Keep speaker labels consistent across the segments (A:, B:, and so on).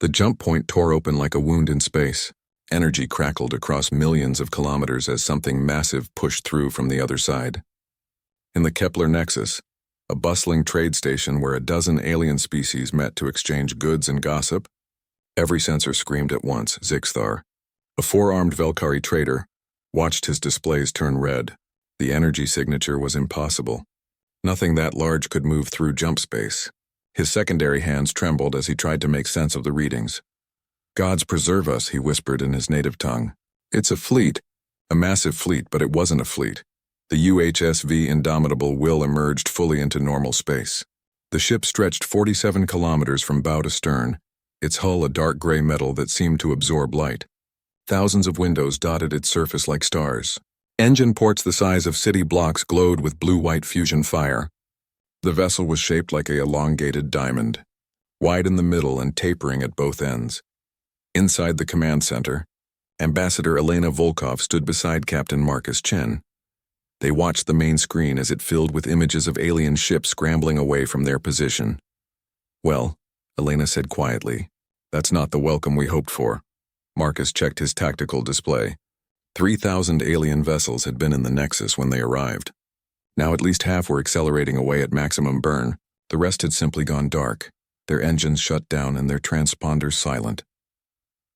A: The jump point tore open like a wound in space. Energy crackled across millions of kilometers as something massive pushed through from the other side. In the Kepler Nexus, a bustling trade station where a dozen alien species met to exchange goods and gossip, every sensor screamed at once, Zixthar. A four-armed Velkari trader watched his displays turn red. The energy signature was impossible. Nothing that large could move through jump space. His secondary hands trembled as he tried to make sense of the readings. "Gods preserve us," he whispered in his native tongue. "It's a fleet. A massive fleet, but it wasn't a fleet." The UHSV Indomitable Will emerged fully into normal space. The ship stretched 47 kilometers from bow to stern, its hull a dark gray metal that seemed to absorb light. Thousands of windows dotted its surface like stars. Engine ports the size of city blocks glowed with blue-white fusion fire. The vessel was shaped like an elongated diamond, wide in the middle and tapering at both ends. Inside the command center, Ambassador Elena Volkov stood beside Captain Marcus Chen. They watched the main screen as it filled with images of alien ships scrambling away from their position. "Well," Elena said quietly, "that's not the welcome we hoped for." Marcus checked his tactical display. 3,000 alien vessels had been in the Nexus when they arrived. Now at least half were accelerating away at maximum burn. The rest had simply gone dark, their engines shut down and their transponders silent.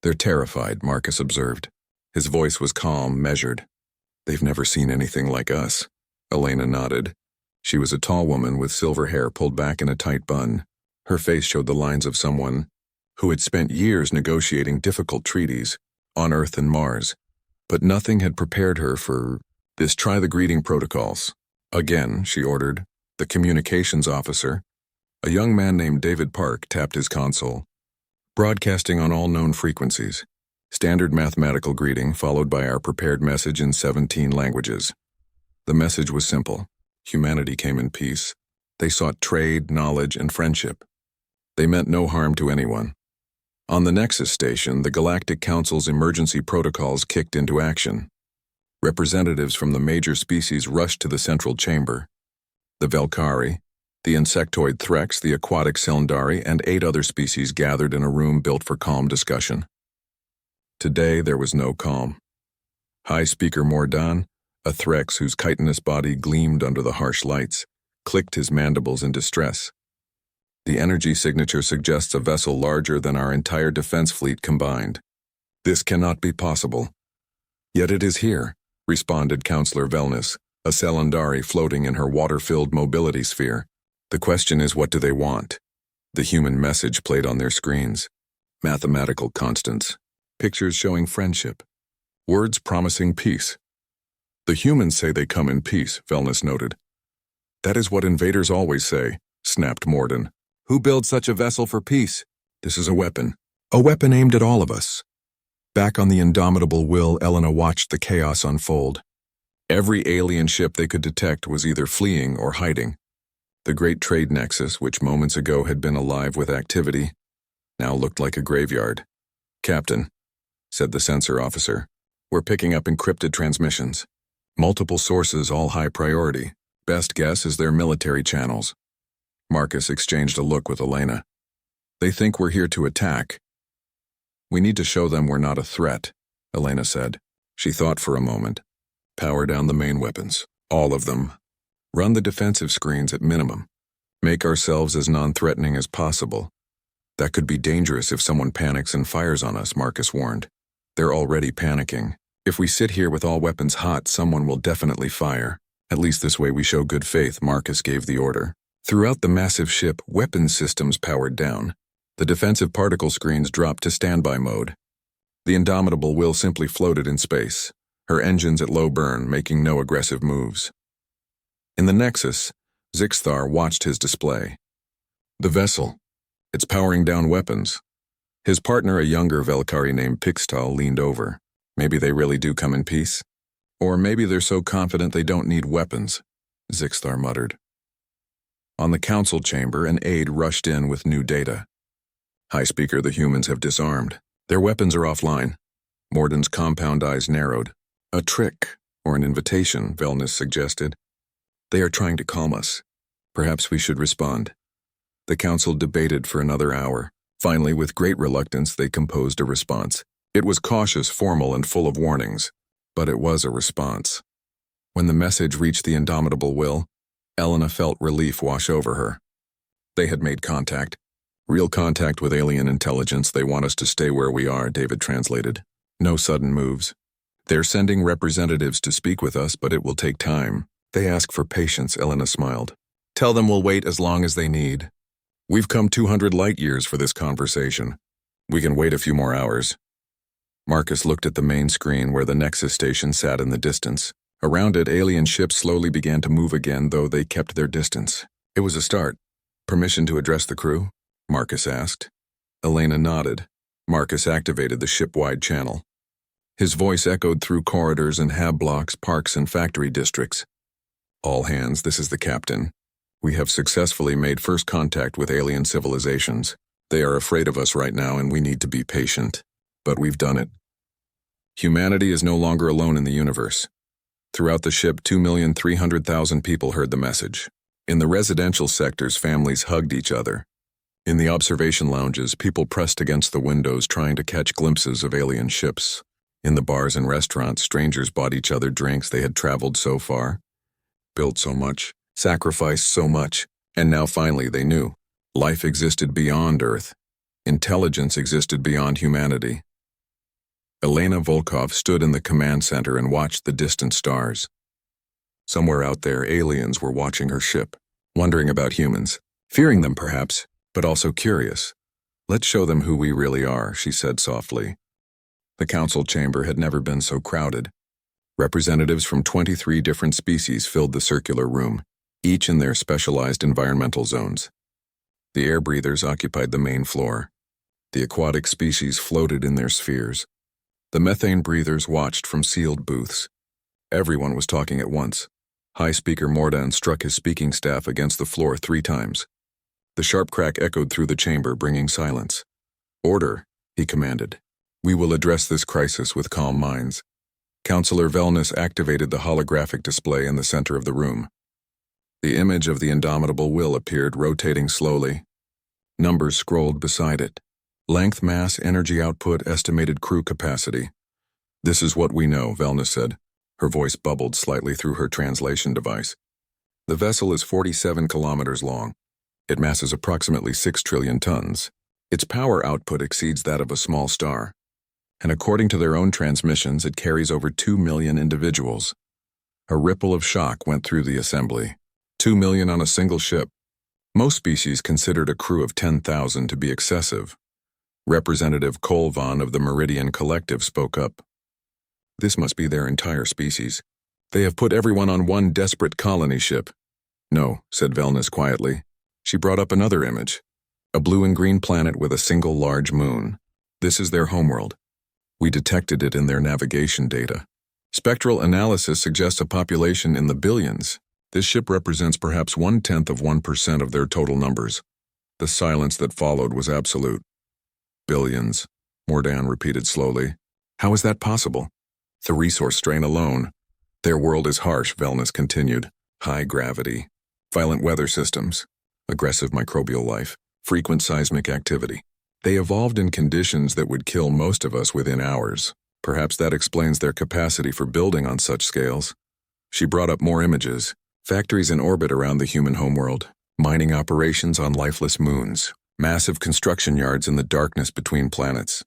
A: "They're terrified," Marcus observed. His voice was calm, measured. "They've never seen anything like us." Elena nodded. She was a tall woman with silver hair pulled back in a tight bun. Her face showed the lines of someone who had spent years negotiating difficult treaties on Earth and Mars. But nothing had prepared her for this. "Try the greeting protocols." "Again," she ordered. The communications officer, a young man named David Park, tapped his console. "Broadcasting on all known frequencies. Standard mathematical greeting followed by our prepared message in 17 languages." The message was simple. Humanity came in peace. They sought trade, knowledge, and friendship. They meant no harm to anyone. On the Nexus station, the Galactic Council's emergency protocols kicked into action. Representatives from the major species rushed to the central chamber. The Velkari, the insectoid Threx, the aquatic Cylindari, and 8 other species gathered in a room built for calm discussion. Today there was no calm. High Speaker Mordan, a Threx whose chitinous body gleamed under the harsh lights, clicked his mandibles in distress. "The energy signature suggests a vessel larger than our entire defense fleet combined. This cannot be possible." "Yet it is here," responded Counselor Velnus, a Cylindari floating in her water-filled mobility sphere. "The question is, what do they want?" The human message played on their screens. Mathematical constants. Pictures showing friendship. Words promising peace. "The humans say they come in peace," Velnus noted. "That is what invaders always say," snapped Morden. "Who builds such a vessel for peace? This is a weapon. A weapon aimed at all of us." Back on the Indomitable Will, Elena watched the chaos unfold. Every alien ship they could detect was either fleeing or hiding. The Great Trade Nexus, which moments ago had been alive with activity, now looked like a graveyard. "Captain," said the sensor officer, "we're picking up encrypted transmissions. Multiple sources, all high priority. Best guess is their military channels." Marcus exchanged a look with Elena. "They think we're here to attack." "We need to show them we're not a threat," Elena said. She thought for a moment. "Power down the main weapons, all of them. Run the defensive screens at minimum. Make ourselves as non-threatening as possible." "That could be dangerous if someone panics and fires on us," Marcus warned. "They're already panicking. If we sit here with all weapons hot, someone will definitely fire. At least this way we show good faith," Marcus gave the order. Throughout the massive ship, weapons systems powered down. The defensive particle screens dropped to standby mode. The Indomitable Will simply floated in space, her engines at low burn, making no aggressive moves. In the Nexus, Zixthar watched his display. "The vessel. It's powering down weapons." His partner, a younger Velkari named Pixtal, leaned over. "Maybe they really do come in peace. Or maybe they're so confident they don't need weapons," Zixthar muttered. On the council chamber, an aide rushed in with new data. "High Speaker, the humans have disarmed. Their weapons are offline." Morden's compound eyes narrowed. "A trick, or an invitation," Velnus suggested. "They are trying to calm us. Perhaps we should respond." The council debated for another hour. Finally, with great reluctance, they composed a response. It was cautious, formal, and full of warnings, but it was a response. When the message reached the indomitable will, Elena felt relief wash over her. They had made contact. Real contact with alien intelligence. They want us to stay where we are, David translated. No sudden moves. They're sending representatives to speak with us, but it will take time. They ask for patience, Elena smiled. Tell them we'll wait as long as they need. We've come 200 light years for this conversation. We can wait a few more hours. Marcus looked at the main screen where the Nexus station sat in the distance. Around it, alien ships slowly began to move again, though they kept their distance. It was a start. Permission to address the crew? Marcus asked. Elena nodded. Marcus activated the ship-wide channel. His voice echoed through corridors and hab blocks, parks, and factory districts. All hands, this is the captain. We have successfully made first contact with alien civilizations. They are afraid of us right now, and we need to be patient. But we've done it. Humanity is no longer alone in the universe. Throughout the ship, 2,300,000 people heard the message. In the residential sectors, families hugged each other. In the observation lounges, people pressed against the windows trying to catch glimpses of alien ships. In the bars and restaurants, strangers bought each other drinks. They had traveled so far, built so much, sacrificed so much, and now finally they knew. Life existed beyond Earth. Intelligence existed beyond humanity. Elena Volkov stood in the command center and watched the distant stars. Somewhere out there, aliens were watching her ship, wondering about humans, fearing them perhaps, but also curious. Let's show them who we really are, she said softly. The council chamber had never been so crowded. Representatives from 23 different species filled the circular room, each in their specialized environmental zones. The air breathers occupied the main floor. The aquatic species floated in their spheres. The methane breathers watched from sealed booths. Everyone was talking at once. High Speaker Mordan struck his speaking staff against the floor 3 times. The sharp crack echoed through the chamber, bringing silence. Order, he commanded. We will address this crisis with calm minds. Councillor Velnus activated the holographic display in the center of the room. The image of the indomitable will appeared, rotating slowly. Numbers scrolled beside it. Length, mass, energy output, estimated crew capacity. This is what we know, Velnus said. Her voice bubbled slightly through her translation device. The vessel is 47 kilometers long. It masses approximately 6 trillion tons. Its power output exceeds that of a small star. And according to their own transmissions, it carries over 2 million individuals. A ripple of shock went through the assembly. 2 million on a single ship. Most species considered a crew of 10,000 to be excessive. Representative Colvan of the Meridian Collective spoke up. This must be their entire species. They have put everyone on one desperate colony ship. No, said Velnus quietly. She brought up another image. A blue and green planet with a single large moon. This is their homeworld. We detected it in their navigation data. Spectral analysis suggests a population in the billions. This ship represents perhaps 0.1% of their total numbers. The silence that followed was absolute. Billions, Mordan repeated slowly. How is that possible? The resource strain alone. Their world is harsh, Velnus continued. High gravity, violent weather systems, aggressive microbial life, frequent seismic activity. They evolved in conditions that would kill most of us within hours. Perhaps that explains their capacity for building on such scales. She brought up more images. Factories in orbit around the human homeworld, mining operations on lifeless moons, massive construction yards in the darkness between planets.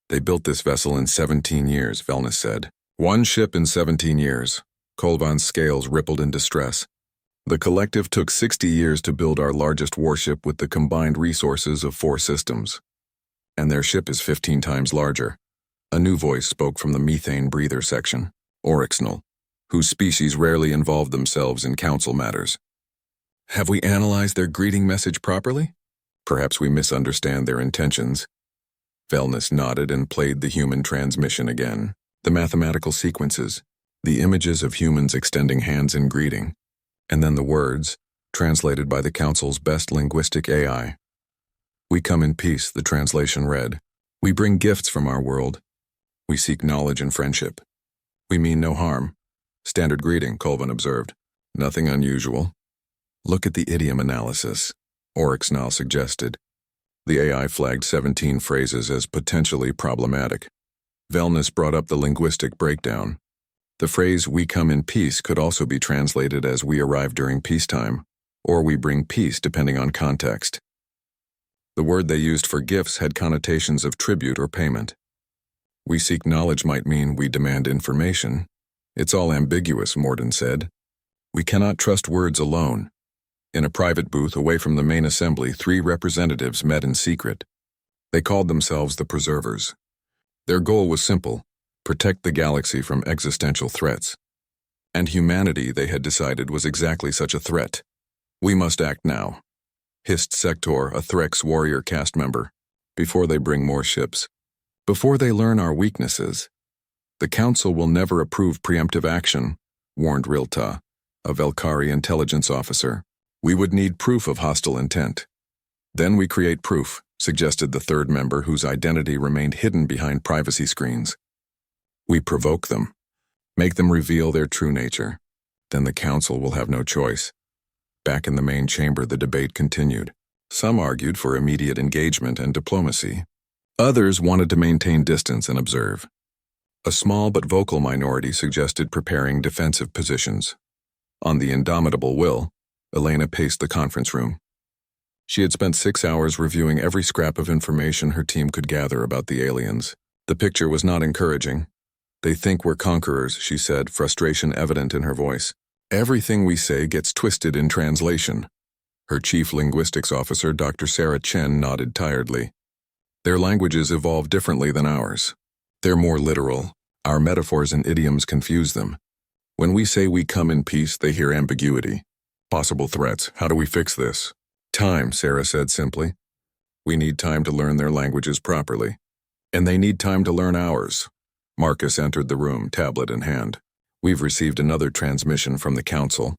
A: They built this vessel in 17 years, Velnus said. One ship in 17 years. Colvan's scales rippled in distress. The collective took 60 years to build our largest warship with the combined resources of 4 systems. And their ship is 15 times larger. A new voice spoke from the methane breather section, Oryxnal, whose species rarely involved themselves in council matters. Have we analyzed their greeting message properly? Perhaps we misunderstand their intentions. Velnus nodded and played the human transmission again. The mathematical sequences, the images of humans extending hands in greeting, and then the words, translated by the council's best linguistic AI. We come in peace, the translation read. We bring gifts from our world. We seek knowledge and friendship. We mean no harm. Standard greeting, Colvan observed. Nothing unusual. Look at the idiom analysis, Oryxnal suggested. The AI flagged 17 phrases as potentially problematic. Wellness brought up the linguistic breakdown. The phrase, "we come in peace," could also be translated as "we arrive during peacetime," or "we bring peace," depending on context. The word they used for gifts had connotations of tribute or payment. "We seek knowledge" might mean "we demand information." "It's all ambiguous," Morden said. "We cannot trust words alone." In a private booth away from the main assembly, 3 representatives met in secret. They called themselves the Preservers. Their goal was simple: protect the galaxy from existential threats. And humanity, they had decided, was exactly such a threat. "We must act now," hissed Sector, a Threx warrior caste member, "before they bring more ships. Before they learn our weaknesses. The Council will never approve preemptive action," warned Rilta, a Velkari intelligence officer. "We would need proof of hostile intent." "Then we create proof," suggested the third member, whose identity remained hidden behind privacy screens. "We provoke them. Make them reveal their true nature. Then the Council will have no choice." Back in the main chamber, the debate continued. Some argued for immediate engagement and diplomacy. Others wanted to maintain distance and observe. A small but vocal minority suggested preparing defensive positions. On the indomitable will, Elena paced the conference room. She had spent 6 hours reviewing every scrap of information her team could gather about the aliens. The picture was not encouraging. "They think we're conquerors," she said, frustration evident in her voice. "Everything we say gets twisted in translation." Her chief linguistics officer, Dr. Sarah Chen, nodded tiredly. "Their languages evolve differently than ours. They're more literal. Our metaphors and idioms confuse them. When we say we come in peace, they hear ambiguity. Possible threats. How do we fix this?" "Time," Sarah said simply. "We need time to learn their languages properly. And they need time to learn ours." Marcus entered the room, tablet in hand. "We've received another transmission from the Council.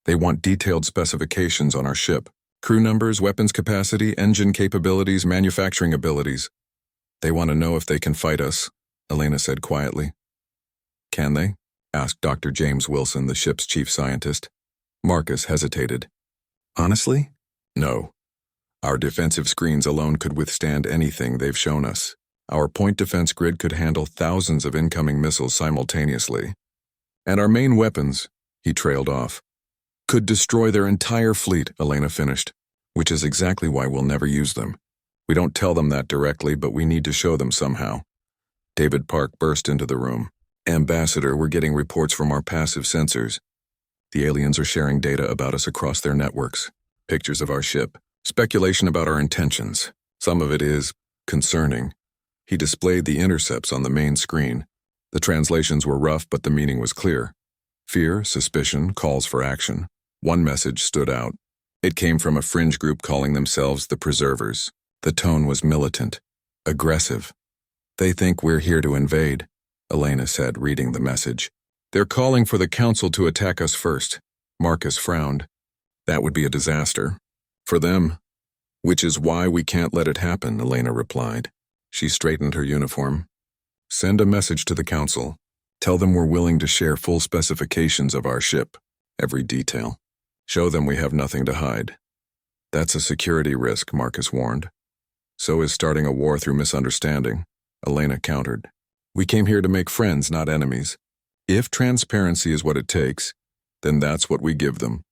A: They want detailed specifications on our ship. Crew numbers, weapons capacity, engine capabilities, manufacturing abilities. They want to know if they can fight us," Elena said quietly. "Can they?" asked Dr. James Wilson, the ship's chief scientist. Marcus hesitated. "Honestly? No. Our defensive screens alone could withstand anything they've shown us. Our point defense grid could handle thousands of incoming missiles simultaneously. And our main weapons," he trailed off, "could destroy their entire fleet," Elena finished, "which is exactly why we'll never use them. We don't tell them that directly, but we need to show them somehow." David Park burst into the room. "Ambassador, we're getting reports from our passive sensors. The aliens are sharing data about us across their networks. Pictures of our ship. Speculation about our intentions. Some of it is concerning." He displayed the intercepts on the main screen. The translations were rough, but the meaning was clear. Fear, suspicion, calls for action. One message stood out. It came from a fringe group calling themselves the Preservers. The tone was militant, aggressive. "They think we're here to invade," Elena said, reading the message. "They're calling for the Council to attack us first." Marcus frowned. "That would be a disaster. For them. Which is why we can't let it happen," Elena replied. She straightened her uniform. "Send a message to the Council. Tell them we're willing to share full specifications of our ship, every detail. Show them we have nothing to hide." "That's a security risk," Marcus warned. "So is starting a war through misunderstanding," Elena countered. "We came here to make friends, not enemies. If transparency is what it takes, then that's what we give them."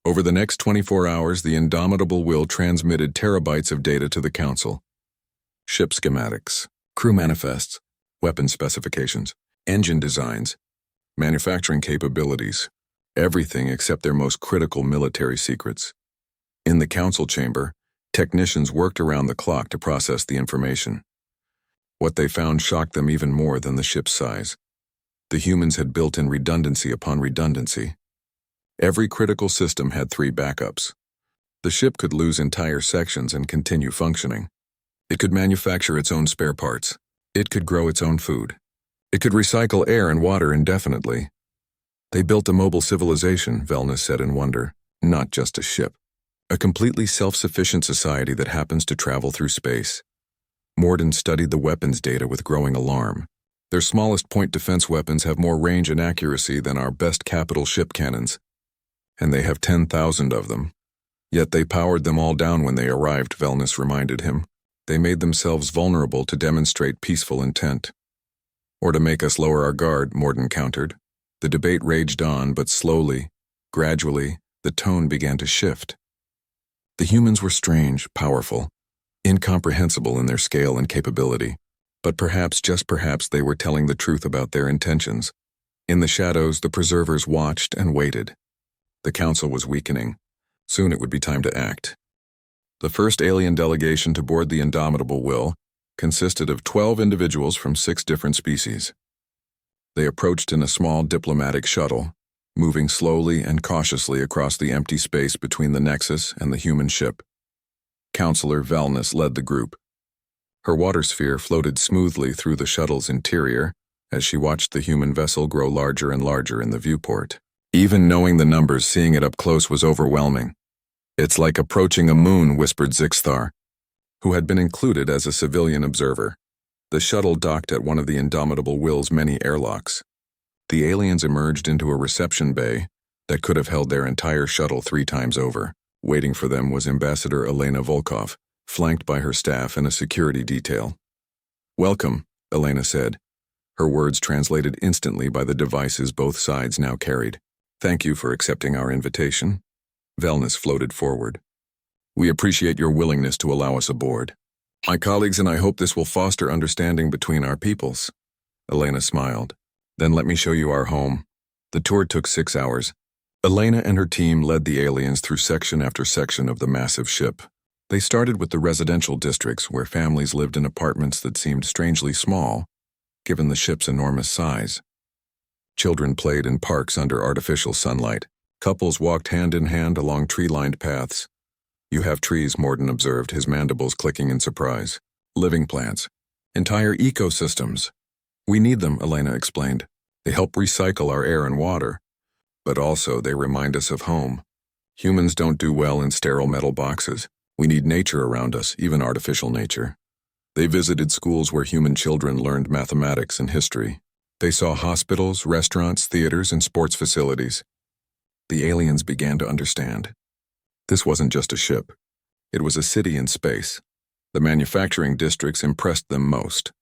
A: Over the next 24 hours, the indomitable will transmitted terabytes of data to the Council. Ship schematics, crew manifests, weapon specifications, engine designs, manufacturing capabilities, everything except their most critical military secrets. In the Council chamber, technicians worked around the clock to process the information. What they found shocked them even more than the ship's size. The humans had built in redundancy upon redundancy. Every critical system had 3 backups. The ship could lose entire sections and continue functioning. It could manufacture its own spare parts. It could grow its own food. It could recycle air and water indefinitely. "They built a mobile civilization," Wellness said in wonder, "not just a ship. A completely self-sufficient society that happens to travel through space." Morden studied the weapons data with growing alarm. Their smallest point defense weapons have more range and accuracy than our best capital ship cannons. And they have 10,000 of them. Yet they powered them all down when they arrived, Velnus reminded him. They made themselves vulnerable to demonstrate peaceful intent. Or to make us lower our guard, Morden countered. The debate raged on, but slowly, gradually, the tone began to shift. The humans were strange, powerful, incomprehensible in their scale and capability. But perhaps, just perhaps, they were telling the truth about their intentions. In the shadows, the preservers watched and waited. The council was weakening. Soon it would be time to act. The first alien delegation to board the Indomitable Will consisted of 12 individuals from 6 different species. They approached in a small diplomatic shuttle, moving slowly and cautiously across the empty space between the Nexus and the human ship. Counselor Velnus led the group. Her water sphere floated smoothly through the shuttle's interior as she watched the human vessel grow larger and larger in the viewport. Even knowing the numbers, seeing it up close was overwhelming. "It's like approaching a moon," whispered Zixthar, who had been included as a civilian observer. The shuttle docked at one of the Indomitable Will's many airlocks. The aliens emerged into a reception bay that could have held their entire shuttle 3 times over. Waiting for them was Ambassador Elena Volkov, flanked by her staff and a security detail. "Welcome," Elena said, her words translated instantly by the devices both sides now carried. "Thank you for accepting our invitation." Velnus floated forward. "We appreciate your willingness to allow us aboard. My colleagues and I hope this will foster understanding between our peoples." Elena smiled. "Then let me show you our home." The tour took 6 hours. Elena and her team led the aliens through section after section of the massive ship. They started with the residential districts where families lived in apartments that seemed strangely small, given the ship's enormous size. Children played in parks under artificial sunlight. Couples walked hand in hand along tree-lined paths. "You have trees," Morden observed, his mandibles clicking in surprise. "Living plants. Entire ecosystems." "We need them," Elena explained. "They help recycle our air and water. But also they remind us of home. Humans don't do well in sterile metal boxes. We need nature around us, even artificial nature." They visited schools where human children learned mathematics and history. They saw hospitals, restaurants, theaters, and sports facilities. The aliens began to understand. This wasn't just a ship. It was a city in space. The manufacturing districts impressed them most.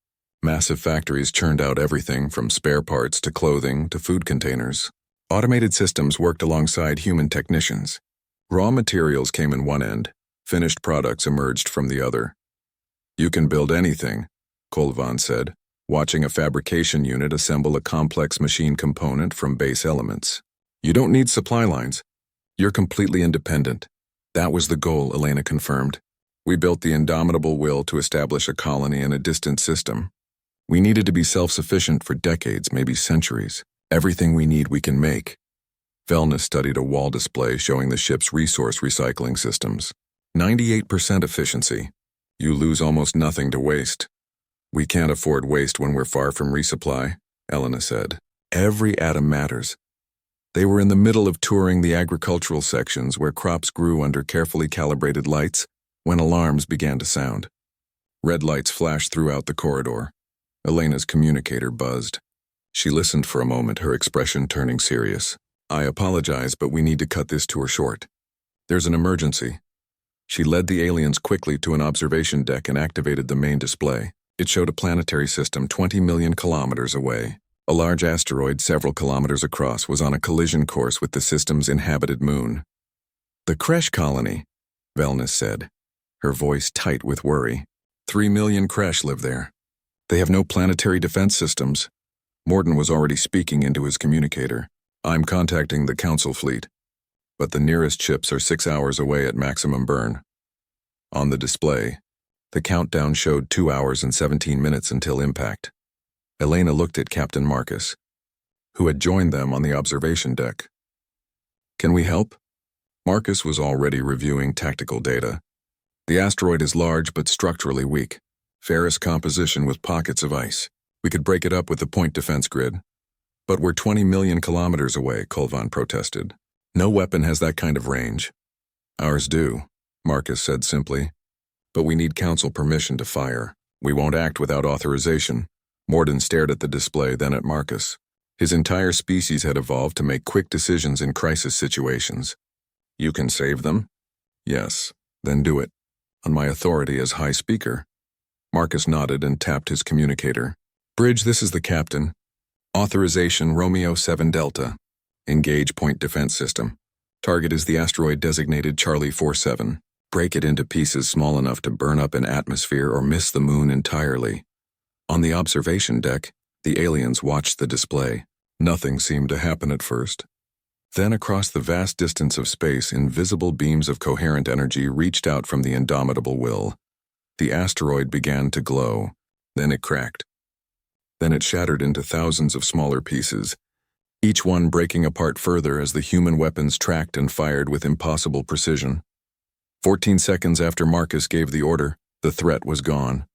A: Massive factories churned out everything from spare parts to clothing to food containers. Automated systems worked alongside human technicians. Raw materials came in one end. Finished products emerged from the other. "You can build anything," Kolvan said, watching a fabrication unit assemble a complex machine component from base elements. "You don't need supply lines. You're completely independent." That was the goal, Elena confirmed. "We built the Indomitable Will to establish a colony in a distant system. We needed to be self-sufficient for decades, maybe centuries. Everything we need we can make." Velnus studied a wall display showing the ship's resource recycling systems. 98% efficiency. You lose almost nothing to waste. "We can't afford waste when we're far from resupply," Elena said. "Every atom matters." They were in the middle of touring the agricultural sections where crops grew under carefully calibrated lights when alarms began to sound. Red lights flashed throughout the corridor. Elena's communicator buzzed. She listened for a moment, her expression turning serious. "I apologize, but we need to cut this tour short. There's an emergency." She led the aliens quickly to an observation deck and activated the main display. It showed a planetary system 20 million kilometers away. A large asteroid several kilometers across was on a collision course with the system's inhabited moon. "The Kresh colony," Velnus said, her voice tight with worry. 3 million Kresh live there. They have no planetary defense systems. Morden was already speaking into his communicator. "I'm contacting the Council fleet, but the nearest ships are 6 hours away at maximum burn." On the display, the countdown showed 2 hours and 17 minutes until impact. Elena looked at Captain Marcus, who had joined them on the observation deck. "Can we help?" Marcus was already reviewing tactical data. "The asteroid is large but structurally weak. Ferrous composition with pockets of ice. We could break it up with the point defense grid." "But we're 20 million kilometers away," Kolvan protested. "No weapon has that kind of range." "Ours do," Marcus said simply. "But we need Council permission to fire. We won't act without authorization." Morden stared at the display, then at Marcus. His entire species had evolved to make quick decisions in crisis situations. "You can save them?" Yes, then do it. On my authority as High Speaker. Marcus nodded and tapped his communicator. Bridge, this is the captain. Authorization Romeo 7 Delta. Engage point defense system. Target is the asteroid designated Charlie 47. Break it into pieces small enough to burn up an atmosphere or miss the moon entirely. On the observation deck, the aliens watched the display. Nothing seemed to happen at first. Then across the vast distance of space, invisible beams of coherent energy reached out from the indomitable will. The asteroid began to glow. Then it cracked. Then it shattered into thousands of smaller pieces, each one breaking apart further as the human weapons tracked and fired with impossible precision. 14 seconds after Marcus gave the order, the threat was gone.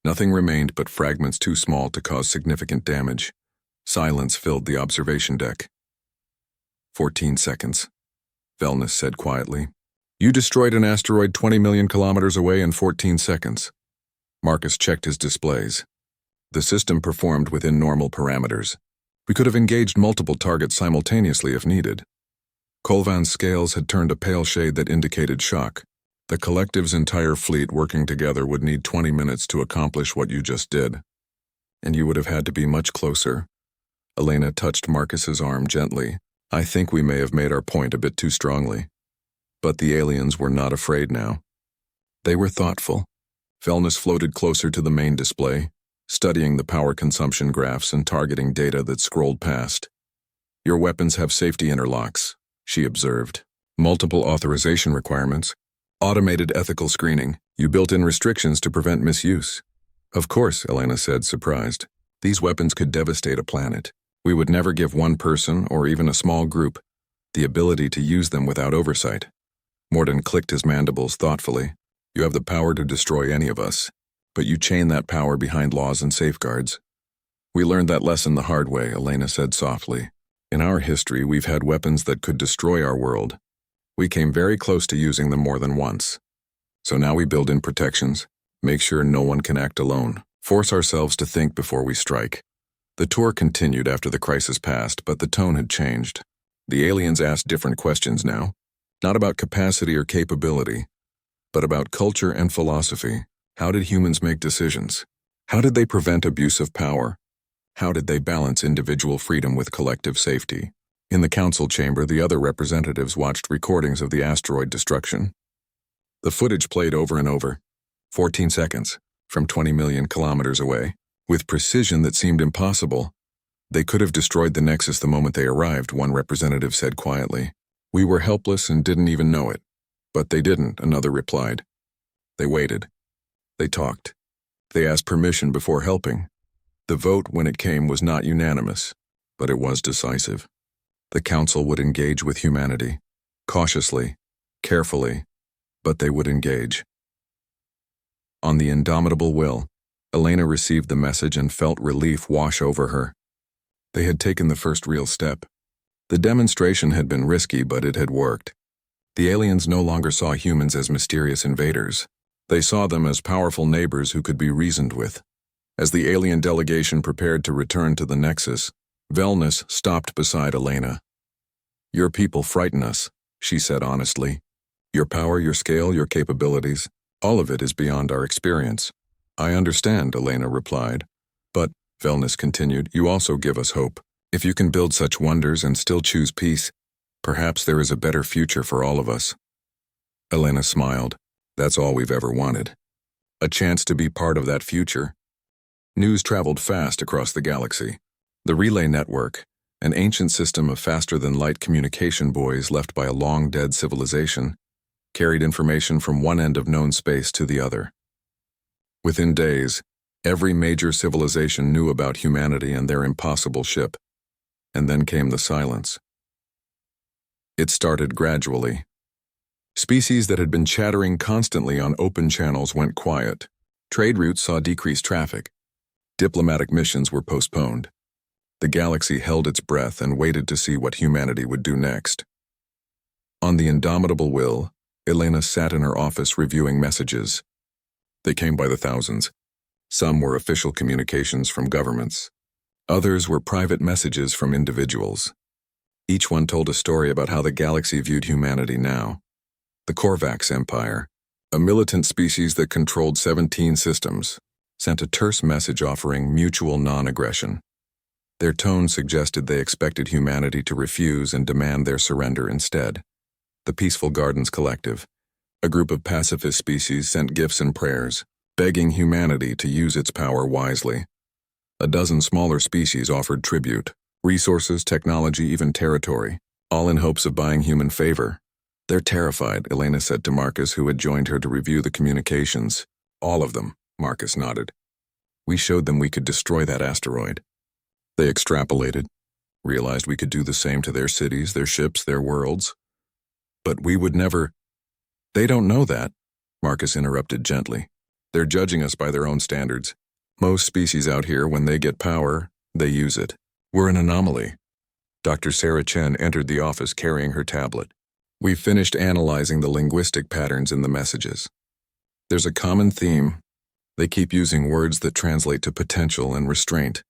A: Nothing remained but fragments too small to cause significant damage. Silence filled the observation deck. 14 seconds, Velnus said quietly. You destroyed an asteroid 20 million kilometers away in 14 seconds. Marcus checked his displays. The system performed within normal parameters. We could have engaged multiple targets simultaneously if needed. Colvan's scales had turned a pale shade that indicated shock. The collective's entire fleet working together would need 20 minutes to accomplish what you just did. And you would have had to be much closer. Elena touched Marcus's arm gently. I think we may have made our point a bit too strongly. But the aliens were not afraid now. They were thoughtful. Velnus floated closer to the main display, studying the power consumption graphs and targeting data that scrolled past. Your weapons have safety interlocks, she observed. Multiple authorization requirements. Automated ethical screening. You built in restrictions to prevent misuse. Of course, Elena said, surprised. These weapons could devastate a planet. We would never give one person, or even a small group, the ability to use them without oversight. Mordin clicked his mandibles thoughtfully. You have the power to destroy any of us, but you chain that power behind laws and safeguards. We learned that lesson the hard way, Elena said softly. In our history, we've had weapons that could destroy our world. We came very close to using them more than once. So now we build in protections, make sure no one can act alone, force ourselves to think before we strike. The tour continued after the crisis passed, but the tone had changed. The aliens asked different questions now, not about capacity or capability, but about culture and philosophy. How did humans make decisions? How did they prevent abuse of power? How did they balance individual freedom with collective safety? In the council chamber, the other representatives watched recordings of the asteroid destruction. The footage played over and over, 14 seconds, from 20 million kilometers away. With precision that seemed impossible. They could have destroyed the Nexus the moment they arrived, one representative said quietly. We were helpless and didn't even know it. But they didn't, another replied. They waited. They talked. They asked permission before helping. The vote, when it came, was not unanimous, but it was decisive. The council would engage with humanity. Cautiously, carefully, but they would engage. On the indomitable will, Elena received the message and felt relief wash over her. They had taken the first real step. The demonstration had been risky, but it had worked. The aliens no longer saw humans as mysterious invaders. They saw them as powerful neighbors who could be reasoned with. As the alien delegation prepared to return to the Nexus, Velnus stopped beside Elena. Your people frighten us, she said honestly. Your power, your scale, your capabilities, all of it is beyond our experience. I understand, Elena replied. But, Velnus continued, you also give us hope. If you can build such wonders and still choose peace, perhaps there is a better future for all of us. Elena smiled. That's all we've ever wanted. A chance to be part of that future. News traveled fast across the galaxy. The relay network, an ancient system of faster-than-light communication buoys left by a long-dead civilization, carried information from one end of known space to the other. Within days, every major civilization knew about humanity and their impossible ship. And then came the silence. It started gradually. Species that had been chattering constantly on open channels went quiet. Trade routes saw decreased traffic. Diplomatic missions were postponed. The galaxy held its breath and waited to see what humanity would do next. On the indomitable will, Elena sat in her office reviewing messages. They came by the thousands. Some were official communications from governments. Others were private messages from individuals. Each one told a story about how the galaxy viewed humanity now. The Korvax Empire, a militant species that controlled 17 systems, sent a terse message offering mutual non-aggression. Their tone suggested they expected humanity to refuse and demand their surrender instead. The Peaceful Gardens Collective, a group of pacifist species, sent gifts and prayers, begging humanity to use its power wisely. A dozen smaller species offered tribute, resources, technology, even territory, all in hopes of buying human favor. "They're terrified," Elena said to Marcus, who had joined her to review the communications. "All of them," Marcus nodded. "We showed them we could destroy that asteroid. They extrapolated, realized we could do the same to their cities, their ships, their worlds. But we would never—" "They don't know that," Marcus interrupted gently. "They're judging us by their own standards. Most species out here, when they get power, they use it. We're an anomaly." Dr. Sarah Chen entered the office carrying her tablet. "We've finished analyzing the linguistic patterns in the messages. There's a common theme. They keep using words that translate to potential and restraint.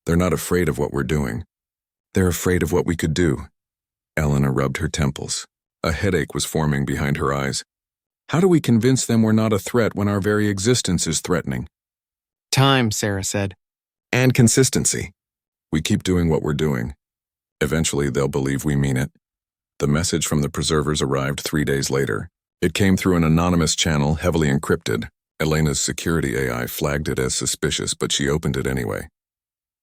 A: They're not afraid of what we're doing. They're afraid of what we could do." Elena rubbed her temples. A headache was forming behind her eyes. "How do we convince them we're not a threat when our very existence is threatening?"
B: "Time," Sarah said.
A: "And consistency. We keep doing what we're doing. Eventually, they'll believe we mean it." The message from the preservers arrived 3 days later. It came through an anonymous channel, heavily encrypted. Elena's security AI flagged it as suspicious, but she opened it anyway.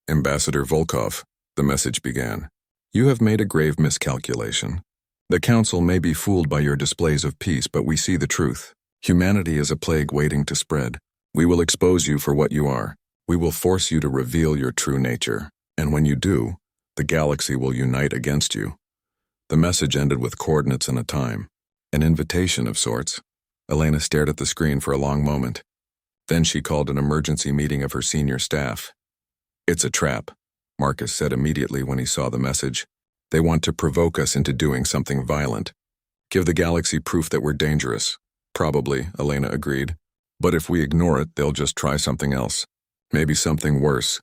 A: "Ambassador Volkov," the message began. "You have made a grave miscalculation. The Council may be fooled by your displays of peace, but we see the truth. Humanity is a plague waiting to spread. We will expose you for what you are. We will force you to reveal your true nature. And when you do, the galaxy will unite against you." The message ended with coordinates and a time. An invitation of sorts. Elena stared at the screen for a long moment. Then she called an emergency meeting of her senior staff. "It's a trap," Marcus said immediately when he saw the message. "They want to provoke us into doing something violent. Give the galaxy proof that we're dangerous." "Probably," Elena agreed. "But if we ignore it, they'll just try something else. Maybe something worse."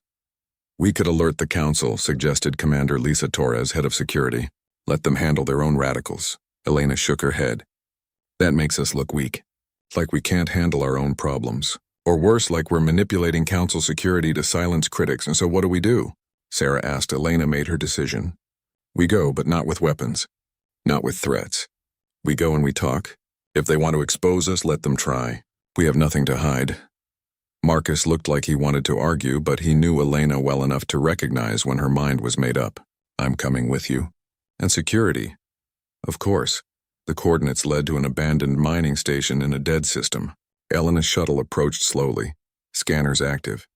A: "We could alert the Council," suggested Commander Lisa Torres, head of security. "Let them handle their own radicals." Elena shook her head. "That makes us look weak. Like we can't handle our own problems. Or worse, like we're manipulating Council security to silence critics, and so what do? Sarah asked. Elena made her decision. "We go, but not with weapons. Not with threats. We go and we talk. If they want to expose us, let them try. We have nothing to hide." Marcus looked like he wanted to argue, but he knew Elena well enough to recognize when her mind was made up. "I'm coming with you." "And security." "Of course." The coordinates led to an abandoned mining station in a dead system. Elena's shuttle approached slowly, scanners active.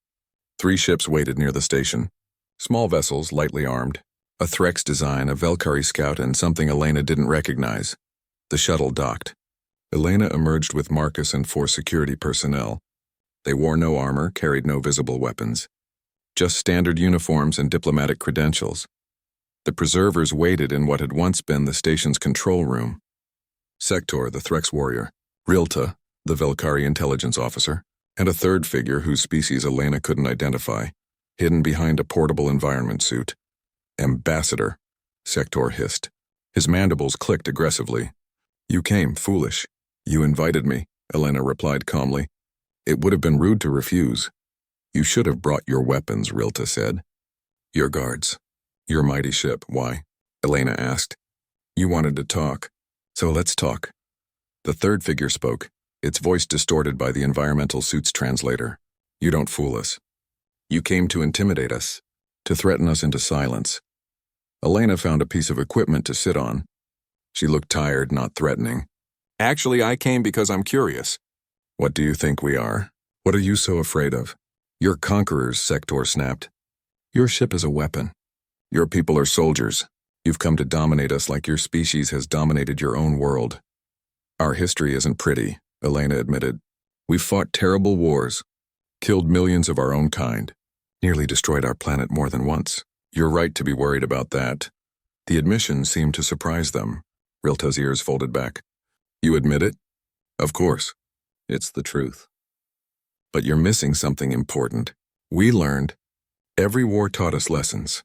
A: 3 ships waited near the station. Small vessels, lightly armed. A Threx design, a Velkari scout, and something Elena didn't recognize. The shuttle docked. Elena emerged with Marcus and 4 security personnel. They wore no armor, carried no visible weapons. Just standard uniforms and diplomatic credentials. The preservers waited in what had once been the station's control room. Sector, the Threx warrior, Rilta, the Velkari intelligence officer, and a third figure whose species Elena couldn't identify, hidden behind a portable environment suit. "Ambassador," Sector hissed. His mandibles clicked aggressively. "You came, foolish. You invited me," Elena replied calmly. "It would have been rude to refuse." "You should have brought your weapons," Rilta said. "Your guards. Your mighty ship. Why?" Elena asked. "You wanted to talk. So let's talk." The third figure spoke, its voice distorted by the environmental suit's translator. "You don't fool us. You came to intimidate us, to threaten us into silence." Elena found a piece of equipment to sit on. She looked tired, not threatening. "Actually, I came because I'm curious." "What do you think we are? What are you so afraid of?" "You're conquerors," Sector snapped. "Your ship is a weapon. Your people are soldiers. You've come to dominate us like your species has dominated your own world." "Our history isn't pretty," Elena admitted. "We've fought terrible wars, killed millions of our own kind, nearly destroyed our planet more than once. You're right to be worried about that." The admission seemed to surprise them. Rilta's ears folded back. "You admit it?" "Of course. It's the truth. But you're missing something important. We learned. Every war taught us lessons.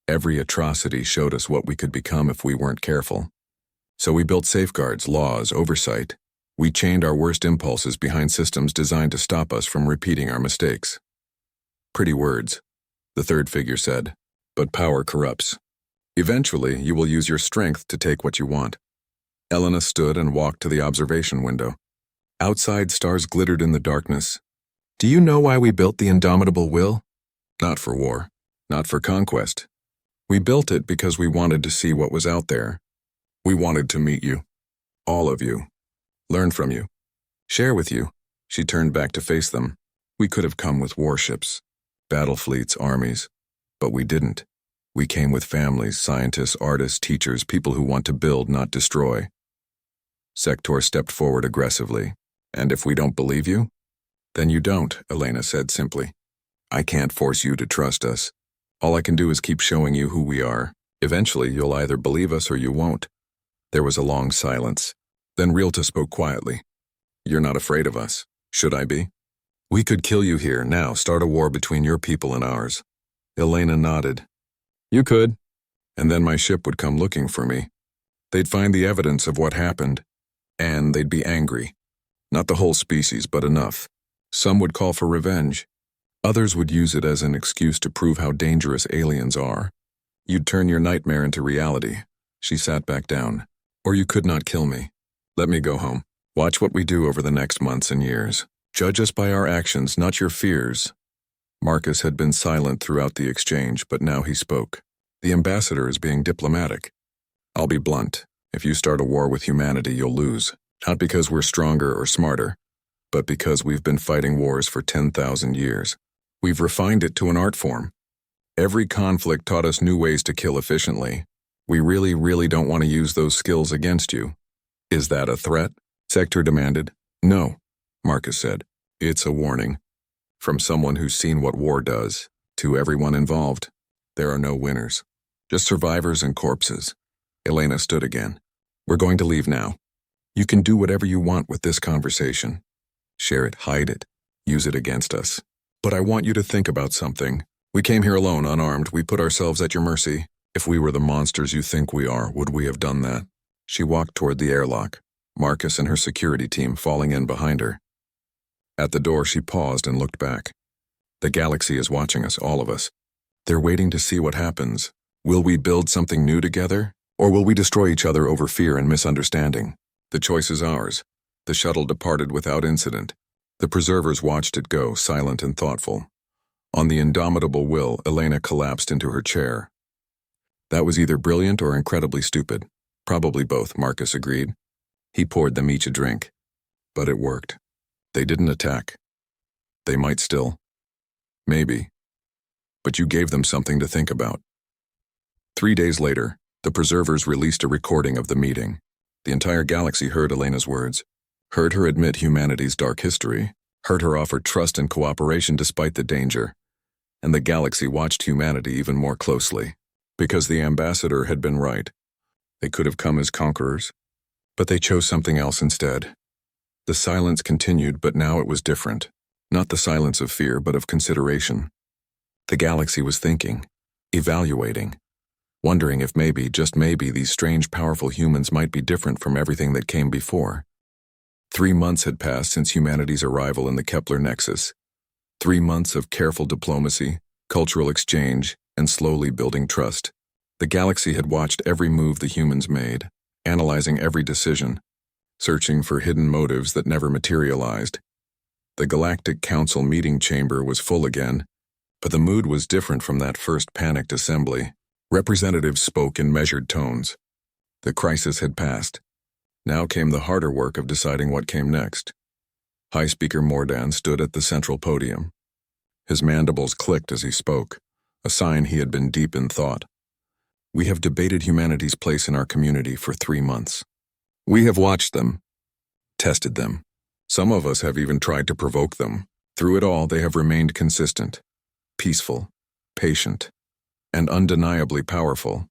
A: Every atrocity showed us what we could become if we weren't careful. So we built safeguards, laws, oversight. We chained our worst impulses behind systems designed to stop us from repeating our mistakes. Pretty words, the third figure said, but power corrupts. Eventually, you will use your strength to take what you want. Elena stood and walked to the observation window. Outside, stars glittered in the darkness. Do you know why we built the indomitable will? Not for war, not for conquest. We built it because we wanted to see what was out there. We wanted to meet you. All of you. Learn from you. Share with you. She turned back to face them. We could have come with warships, battle fleets, armies. But we didn't. We came with families, scientists, artists, teachers, people who want to build, not destroy. Sector stepped forward aggressively. And if we don't believe you? Then you don't, Elena said simply. I can't force you to trust us. All I can do is keep showing you who we are. Eventually, you'll either believe us or you won't. There was a long silence. Then Realta spoke quietly. You're not afraid of us, should I be? We could kill you here, now, start a war between your people and ours. Elena nodded. You could. And then my ship would come looking for me. They'd find the evidence of what happened. And they'd be angry. Not the whole species, but enough. Some would call for revenge. Others would use it as an excuse to prove how dangerous aliens are. You'd turn your nightmare into reality. She sat back down. Or you could not kill me. Let me go home. Watch what we do over the next months and years. Judge us by our actions, not your fears. Marcus had been silent throughout the exchange, but now he spoke. The ambassador is being diplomatic. I'll be blunt. If you start a war with humanity, you'll lose. Not because we're stronger or smarter, but because we've been fighting wars for 10,000 years. We've refined it to an art form. Every conflict taught us new ways to kill efficiently. We really don't want to use those skills against you. Is that a threat? Sector demanded. No, Marcus said. It's a warning. From someone who's seen what war does, to everyone involved. There are no winners. Just survivors and corpses. Elena stood again. We're going to leave now. You can do whatever you want with this conversation. Share it, hide it, use it against us. But I want you to think about something. We came here alone, unarmed. We put ourselves at your mercy. If we were the monsters you think we are, would we have done that? She walked toward the airlock, Marcus and her security team falling in behind her. At the door, she paused and looked back. The galaxy is watching us, all of us. They're waiting to see what happens. Will we build something new together? Or will we destroy each other over fear and misunderstanding? The choice is ours. The shuttle departed without incident. The preservers watched it go, silent and thoughtful. On the indomitable will, Elena collapsed into her chair. That was either brilliant or incredibly stupid. Probably both, Marcus agreed. He poured them each a drink. But it worked. They didn't attack. They might still. Maybe. But you gave them something to think about. 3 days later, the preservers released a recording of the meeting. The entire galaxy heard Elena's words, heard her admit humanity's dark history, heard her offer trust and cooperation despite the danger, and the galaxy watched humanity even more closely. Because the ambassador had been right. They could have come as conquerors, but they chose something else instead. The silence continued, but now it was different. Not the silence of fear, but of consideration. The galaxy was thinking, evaluating, wondering if maybe, just maybe, these strange, powerful humans might be different from everything that came before. 3 months had passed since humanity's arrival in the Kepler Nexus. 3 months of careful diplomacy, cultural exchange, and slowly building trust. The galaxy had watched every move the humans made, analyzing every decision, searching for hidden motives that never materialized. The Galactic Council meeting chamber was full again, but the mood was different from that first panicked assembly. Representatives spoke in measured tones. The crisis had passed. Now came the harder work of deciding what came next. High Speaker Mordan stood at the central podium. His mandibles clicked as he spoke, a sign he had been deep in thought. We have debated humanity's place in our community for 3 months. We have watched them, tested them. Some of us have even tried to provoke them. Through it all, they have remained consistent, peaceful, patient, and undeniably powerful.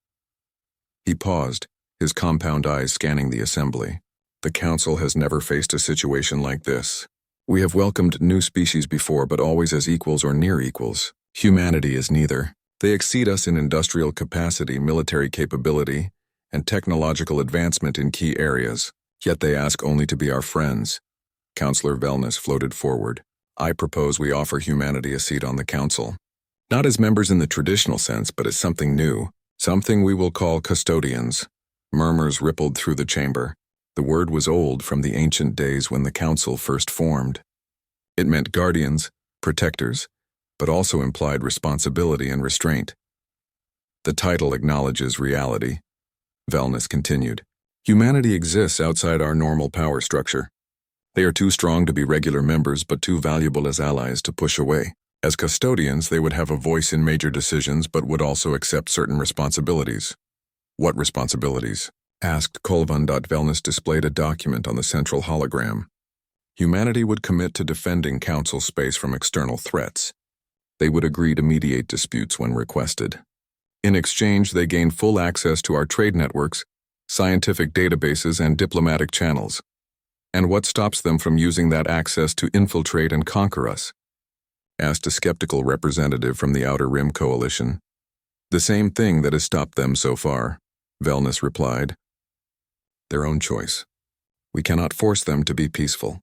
A: He paused, his compound eyes scanning the assembly. The Council has never faced a situation like this. We have welcomed new species before, but always as equals or near equals. Humanity is neither. They exceed us in industrial capacity, military capability, and technological advancement in key areas. Yet they ask only to be our friends. Counselor Wellness floated forward. I propose we offer humanity a seat on the council. Not as members in the traditional sense, but as something new. Something we will call custodians. Murmurs rippled through the chamber. The word was old from the ancient days when the council first formed. It meant guardians, protectors, but also implied responsibility and restraint. The title acknowledges reality. Wellness continued. Humanity exists outside our normal power structure. They are too strong to be regular members, but too valuable as allies to push away. As custodians, they would have a voice in major decisions, but would also accept certain responsibilities. What responsibilities? Asked Colvan. Wellness displayed a document on the central hologram. Humanity would commit to defending council space from external threats. They would agree to mediate disputes when requested. In exchange, they gain full access to our trade networks, scientific databases, and diplomatic channels. And what stops them from using that access to infiltrate and conquer us? Asked a skeptical representative from the Outer Rim Coalition. The same thing that has stopped them so far, Wellness replied. Their own choice. We cannot force them to be peaceful.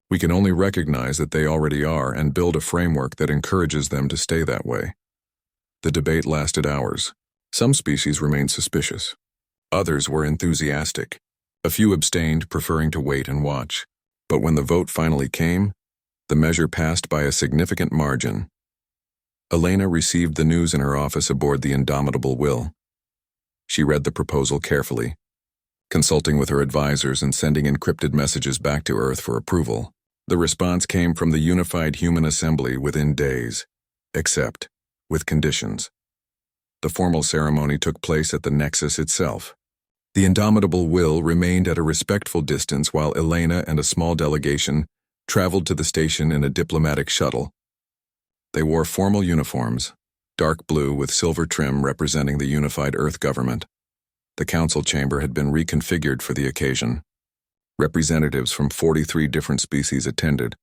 A: We can only recognize that they already are and build a framework that encourages them to stay that way. The debate lasted hours. Some species remained suspicious. Others were enthusiastic. A few abstained, preferring to wait and watch. But when the vote finally came, the measure passed by a significant margin. Elena received the news in her office aboard the Indomitable Will. She read the proposal carefully, consulting with her advisors and sending encrypted messages back to Earth for approval. The response came from the Unified Human Assembly within days, except with conditions. The formal ceremony took place at the Nexus itself. The Indomitable Will remained at a respectful distance while Elena and a small delegation traveled to the station in a diplomatic shuttle. They wore formal uniforms, dark blue with silver trim representing the unified Earth government. The council chamber had been reconfigured for the occasion. Representatives from 43 different species attended,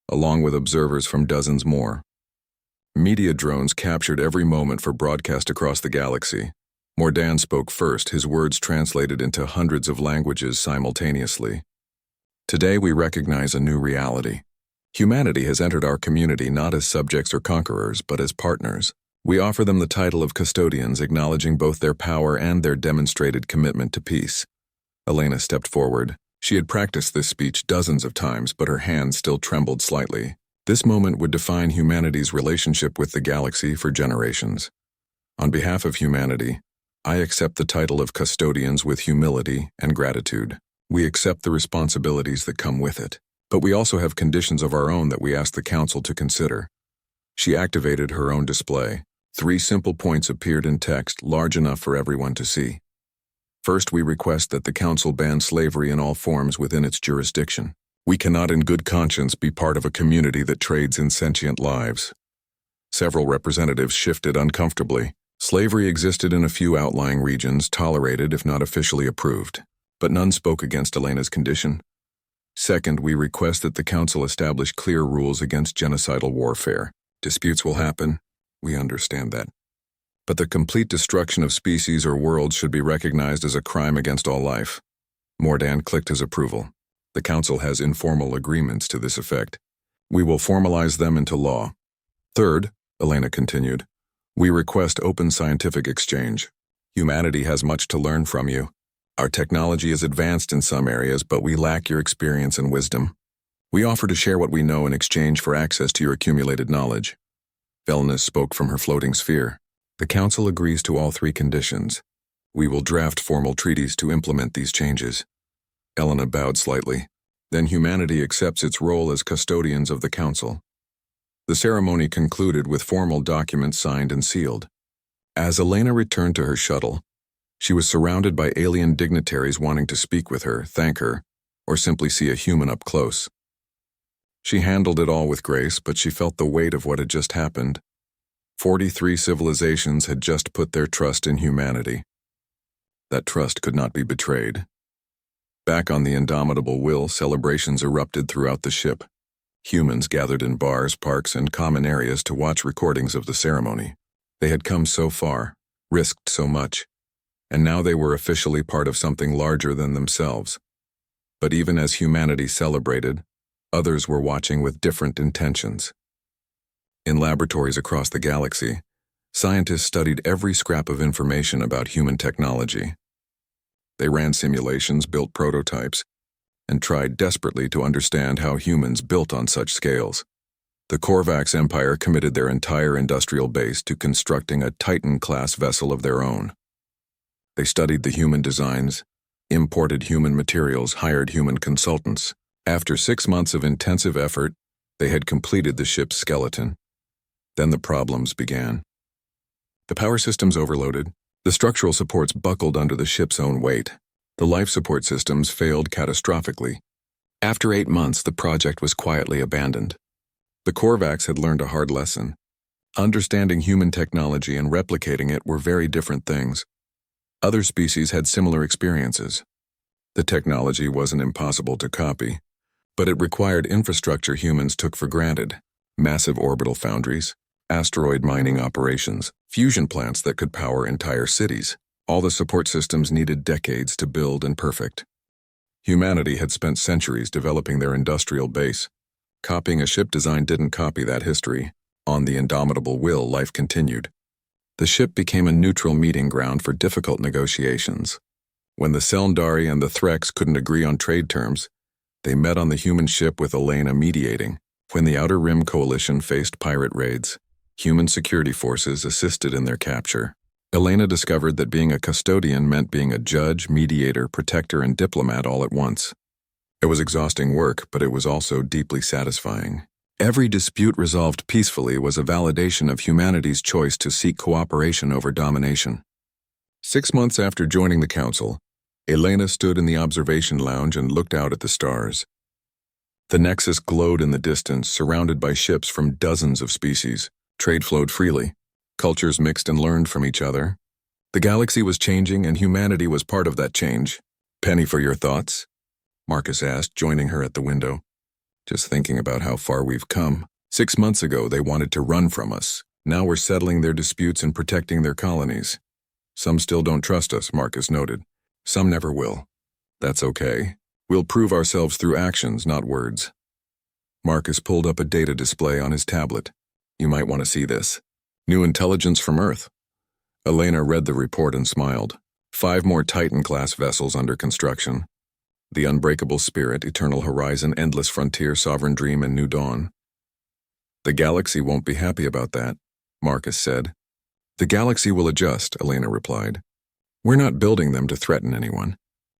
A: along with observers from dozens more. Media drones captured every moment for broadcast across the galaxy. Mordan spoke first, his words translated into hundreds of languages simultaneously. Today we recognize a new reality. Humanity has entered our community not as subjects or conquerors, but as partners. We offer them the title of custodians, acknowledging both their power and their demonstrated commitment to peace. Elena stepped forward. She had practiced this speech dozens of times, but her hands still trembled slightly. This moment would define humanity's relationship with the galaxy for generations. On behalf of humanity, I accept the title of custodians with humility and gratitude. We accept the responsibilities that come with it, but we also have conditions of our own that we ask the council to consider. She activated her own display. 3 simple points appeared in text, large enough for everyone to see. First, we request that the council ban slavery in all forms within its jurisdiction. We cannot in good conscience be part of a community that trades in sentient lives. Several representatives shifted uncomfortably. Slavery existed in a few outlying regions, tolerated if not officially approved, but none spoke against Elena's condition. Second, we request that the council establish clear rules against genocidal warfare. Disputes will happen, we understand that. But the complete destruction of species or worlds should be recognized as a crime against all life. Mordan clicked his approval. The council has informal agreements to this effect. We will formalize them into law. Third, Elena continued, we request open scientific exchange. Humanity has much to learn from you. Our technology is advanced in some areas, but we lack your experience and wisdom. We offer to share what we know in exchange for access to your accumulated knowledge. Wellness spoke from her floating sphere. The council agrees to all 3 conditions. We will draft formal treaties to implement these changes. Elena bowed slightly. Then humanity accepts its role as custodians of the council. The ceremony concluded with formal documents signed and sealed. As Elena returned to her shuttle, she was surrounded by alien dignitaries wanting to speak with her, thank her, or simply see a human up close. She handled it all with grace, but she felt the weight of what had just happened. 43 civilizations had just put their trust in humanity. That trust could not be betrayed. Back on the Indomitable Will, celebrations erupted throughout the ship. Humans gathered in bars, parks, and common areas to watch recordings of the ceremony. They had come so far, risked so much, and now they were officially part of something larger than themselves. But even as humanity celebrated, others were watching with different intentions. In laboratories across the galaxy, scientists studied every scrap of information about human technology. They ran simulations, built prototypes, and tried desperately to understand how humans built on such scales. The Korvax Empire committed their entire industrial base to constructing a Titan-class vessel of their own. They studied the human designs, imported human materials, hired human consultants. After 6 months of intensive effort, they had completed the ship's skeleton. Then the problems began. The power systems overloaded, the structural supports buckled under the ship's own weight. The life support systems failed catastrophically. After 8 months, the project was quietly abandoned. The Korvax had learned a hard lesson. Understanding human technology and replicating it were very different things. Other species had similar experiences. The technology wasn't impossible to copy, but it required infrastructure humans took for granted: massive orbital foundries, asteroid mining operations, fusion plants that could power entire cities. All the support systems needed decades to build and perfect. Humanity had spent centuries developing their industrial base. Copying a ship design didn't copy that history. On the indomitable will, life continued. The ship became a neutral meeting ground for difficult negotiations. When the Selndari and the Threx couldn't agree on trade terms, they met on the human ship with Elena mediating. When the Outer Rim Coalition faced pirate raids, human security forces assisted in their capture. Elena discovered that being a custodian meant being a judge, mediator, protector, and diplomat all at once. It was exhausting work, but it was also deeply satisfying. Every dispute resolved peacefully was a validation of humanity's choice to seek cooperation over domination. 6 months after joining the council, Elena stood in the observation lounge and looked out at the stars. The Nexus glowed in the distance, surrounded by ships from dozens of species. Trade flowed freely. Cultures mixed and learned from each other. The galaxy was changing, and humanity was part of that change. "Penny, for your thoughts?" Marcus asked, joining her at the window. "Just thinking about how far we've come. 6 months ago, they wanted to run from us. Now we're settling their disputes and protecting their colonies. Some still don't trust us," Marcus noted. "Some never will. That's okay. We'll prove ourselves through actions, not words." Marcus pulled up a data display on his tablet. "You might want to see this. New intelligence from Earth." Elena read the report and smiled. 5 more Titan-class vessels under construction. The Unbreakable Spirit, Eternal Horizon, Endless Frontier, Sovereign Dream, and New Dawn. "The galaxy won't be happy about that," Marcus said. "The galaxy will adjust," Elena replied. "We're not building them to threaten anyone.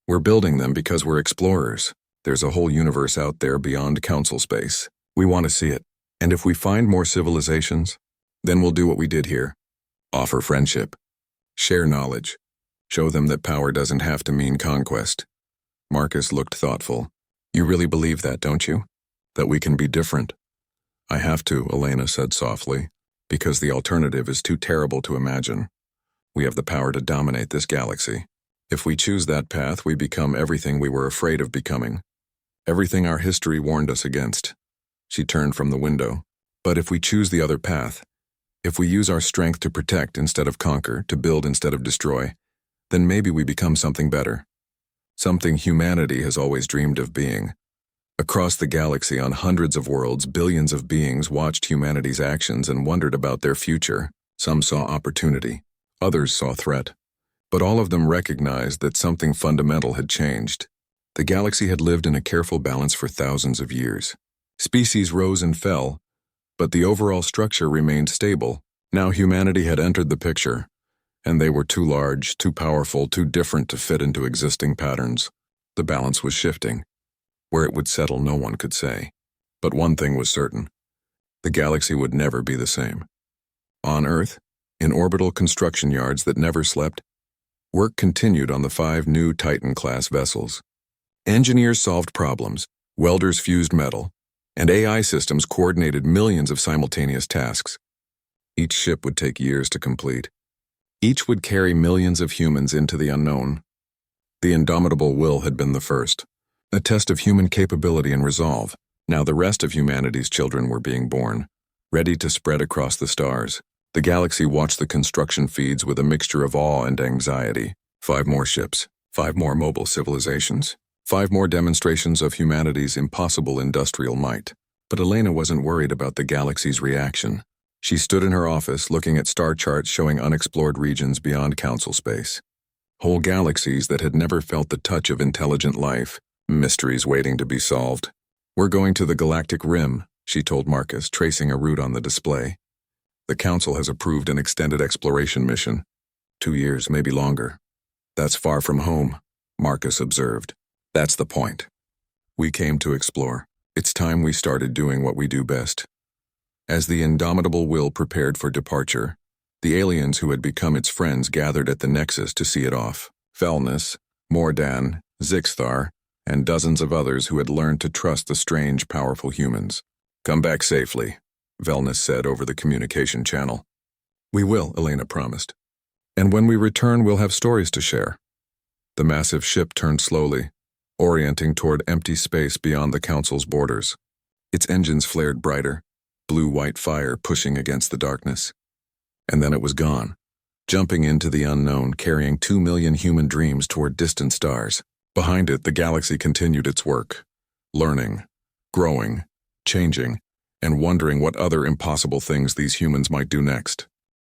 A: We're building them because we're explorers. There's a whole universe out there beyond council space. We want to see it. And if we find more civilizations, then we'll do what we did here. Offer friendship. Share knowledge. Show them that power doesn't have to mean conquest." Marcus looked thoughtful. "You really believe that, don't you? That we can be different?" "I have to," Elena said softly, "because the alternative is too terrible to imagine. We have the power to dominate this galaxy. If we choose that path, we become everything we were afraid of becoming. Everything our history warned us against." She turned from the window. "But if we choose the other path, if we use our strength to protect instead of conquer, to build instead of destroy, then maybe we become something better. Something humanity has always dreamed of being." Across the galaxy, on hundreds of worlds, billions of beings watched humanity's actions and wondered about their future. Some saw opportunity, others saw threat. But all of them recognized that something fundamental had changed. The galaxy had lived in a careful balance for thousands of years. Species rose and fell, but the overall structure remained stable. Now humanity had entered the picture, and they were too large, too powerful, too different to fit into existing patterns. The balance was shifting. Where it would settle, no one could say. But one thing was certain: the galaxy would never be the same. On Earth, in orbital construction yards that never slept, work continued on the 5 new Titan-class vessels. Engineers solved problems, welders fused metal, and AI systems coordinated millions of simultaneous tasks. Each ship would take years to complete. Each would carry millions of humans into the unknown. The indomitable will had been the first, a test of human capability and resolve. Now the rest of humanity's children were being born, ready to spread across the stars. The galaxy watched the construction feeds with a mixture of awe and anxiety. 5 more ships, 5 more mobile civilizations, 5 more demonstrations of humanity's impossible industrial might. But Elena wasn't worried about the galaxy's reaction. She stood in her office looking at star charts showing unexplored regions beyond council space. Whole galaxies that had never felt the touch of intelligent life, mysteries waiting to be solved. "We're going to the Galactic Rim," she told Marcus, tracing a route on the display. "The council has approved an extended exploration mission. 2 years, maybe longer." "That's far from home," Marcus observed. "That's the point. We came to explore. It's time we started doing what we do best." As the indomitable will prepared for departure, the aliens who had become its friends gathered at the Nexus to see it off. Felness, Mordan, Zixthar, and dozens of others who had learned to trust the strange, powerful humans. "Come back safely," Velness said over the communication channel. "We will," Elena promised. "And when we return, we'll have stories to share." The massive ship turned slowly, orienting toward empty space beyond the council's borders. Its engines flared brighter, blue-white fire pushing against the darkness. And then it was gone, jumping into the unknown, carrying 2 million human dreams toward distant stars. Behind it, the galaxy continued its work, learning, growing, changing, and wondering what other impossible things these humans might do next.